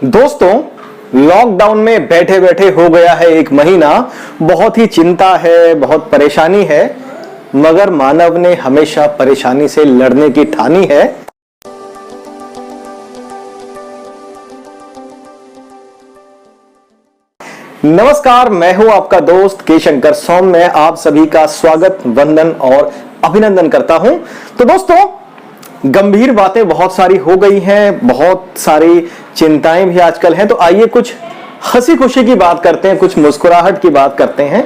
दोस्तों, लॉकडाउन में बैठे बैठे हो गया है 1 महीना। बहुत ही चिंता है, बहुत परेशानी है, मगर मानव ने हमेशा परेशानी से लड़ने की ठानी है। नमस्कार, मैं हूं आपका दोस्त के शंकर सोम। मैं आप सभी का स्वागत, वंदन और अभिनंदन करता हूं। तो दोस्तों, गंभीर बातें बहुत सारी हो गई हैं, बहुत सारी चिंताएं भी आजकल हैं। तो आइए कुछ हंसी खुशी की बात करते हैं, कुछ मुस्कुराहट की बात करते हैं।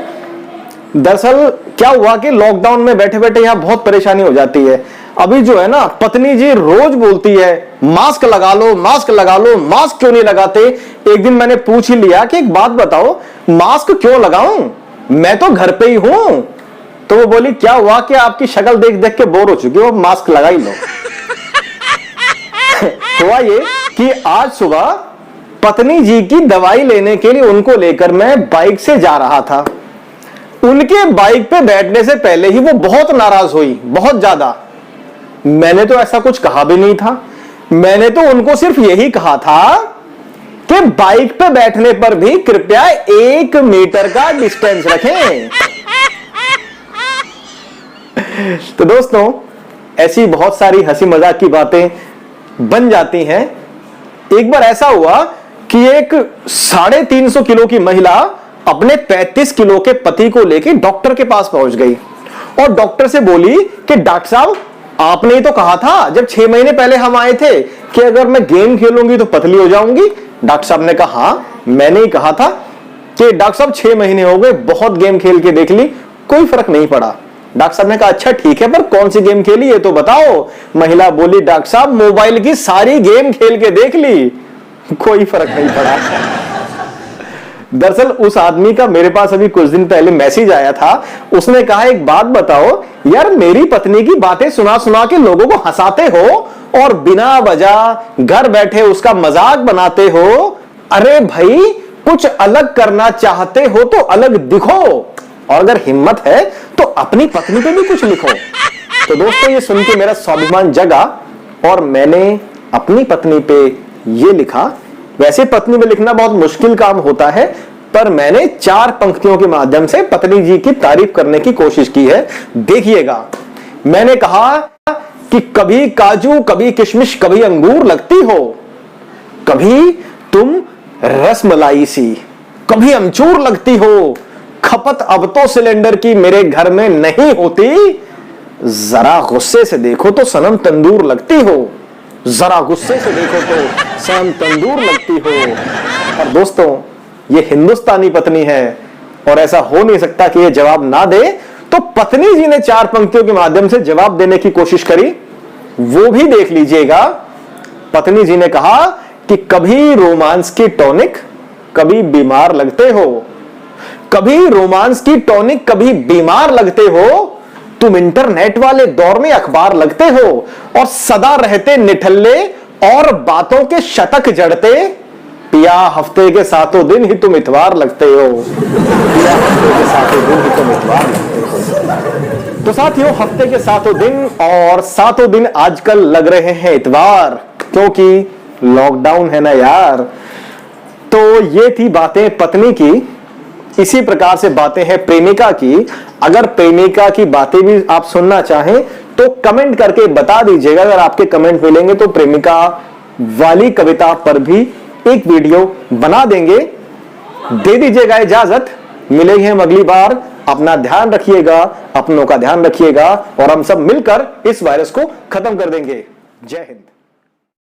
दरअसल क्या हुआ कि लॉकडाउन में बैठे बैठे यहां बहुत परेशानी हो जाती है। अभी जो है ना, पत्नी जी रोज बोलती है मास्क लगा लो, मास्क लगा लो, मास्क क्यों नहीं लगाते। एक दिन मैंने पूछ ही लिया कि एक बात बताओ, मास्क क्यों लगाऊं, मैं तो घर पे ही हूं। तो वो बोली क्या हुआ कि आपकी शक्ल देख देख के बोर हो चुकी हो, मास्क लगा ही लो। हुआ ये कि आज सुबह पत्नी जी की दवाई लेने के लिए उनको लेकर मैं बाइक से जा रहा था। उनके बाइक पे बैठने से पहले ही वो बहुत नाराज हुई, बहुत ज्यादा। मैंने तो ऐसा कुछ कहा भी नहीं था। मैंने तो उनको सिर्फ यही कहा था कि बाइक पे बैठने पर भी कृपया 1 मीटर का डिस्टेंस रखें। तो दोस्तों, ऐसी बहुत सारी हंसी मजाक की बातें बन जाती हैं। एक बार ऐसा हुआ कि एक 350 किलो की महिला अपने 35 किलो के पति को लेकर डॉक्टर के पास पहुंच गई और डॉक्टर से बोली कि डॉक्टर साहब, आपने ही तो कहा था जब 6 महीने पहले हम आए थे कि अगर मैं गेम खेलूंगी तो पतली हो जाऊंगी। डॉक्टर साहब ने कहा हाँ, मैंने ही कहा था। कि डॉक्टर साहब 6 महीने हो गए, बहुत गेम खेल के देख ली, कोई फर्क नहीं पड़ा। डॉक्टर साहब ने कहा अच्छा ठीक है, पर कौन सी गेम खेली है तो बताओ। महिला बोली डॉक्टर साहब, मोबाइल की सारी गेम खेल के देख ली, कोई फर्क नहीं पड़ा। दरअसल उस आदमी का मेरे पास अभी कुछ दिन पहले मैसेज आया था। उसने कहा एक बात बताओ यार, मेरी पत्नी की बातें सुना सुना के लोगों को हंसाते हो और बिना वजह घर बैठे उसका मजाक बनाते हो। अरे भाई, कुछ अलग करना चाहते हो तो अलग दिखो, और अगर हिम्मत है तो अपनी पत्नी पे भी कुछ लिखो। तो दोस्तों, ये सुन के मेरा स्वाभिमान जगा और मैंने अपनी पत्नी पे ये लिखा। वैसे पत्नी में लिखना बहुत मुश्किल काम होता है, पर मैंने 4 पंक्तियों के माध्यम से पत्नी जी की तारीफ करने की कोशिश की है। देखिएगा, मैंने कहा कि कभी काजू, कभी किशमिश, कभी अंगूर लगती हो, कभी तुम रसमलाई सी, कभी अमचूर लगती हो। खपत अब तो सिलेंडर की मेरे घर में नहीं होती, जरा गुस्से से देखो तो सनम तंदूर लगती हो, जरा गुस्से से देखो तो सनम तंदूर लगती हो। और दोस्तों, ये हिंदुस्तानी पत्नी है और ऐसा हो नहीं सकता कि ये जवाब ना दे। तो पत्नी जी ने 4 पंक्तियों के माध्यम से जवाब देने की कोशिश करी, वो भी देख लीजिएगा। पत्नी जी ने कहा कि कभी रोमांस की टॉनिक, कभी बीमार लगते हो, कभी रोमांस की टॉनिक, कभी बीमार लगते हो। तुम इंटरनेट वाले दौर में अखबार लगते हो और सदा रहते निठल्ले और बातों के शतक जड़ते। पिया हफ्ते के 7 दिन ही तुम इतवार लगते हो, पिया हफ्ते के 7 दिन ही तुम इतवार लगते हो। तो साथियों, हफ्ते के 7 दिन और 7 दिन आजकल लग रहे हैं इतवार, क्योंकि लॉकडाउन है ना यार। तो ये थी बातें पत्नी की। इसी प्रकार से बातें हैं प्रेमिका की। अगर प्रेमिका की बातें भी आप सुनना चाहें तो कमेंट करके बता दीजिएगा। अगर आपके कमेंट मिलेंगे तो प्रेमिका वाली कविता पर भी एक वीडियो बना देंगे। दे दीजिएगा इजाजत, मिलेंगे हम अगली बार। अपना ध्यान रखिएगा, अपनों का ध्यान रखिएगा और हम सब मिलकर इस वायरस को खत्म कर देंगे। जय हिंद।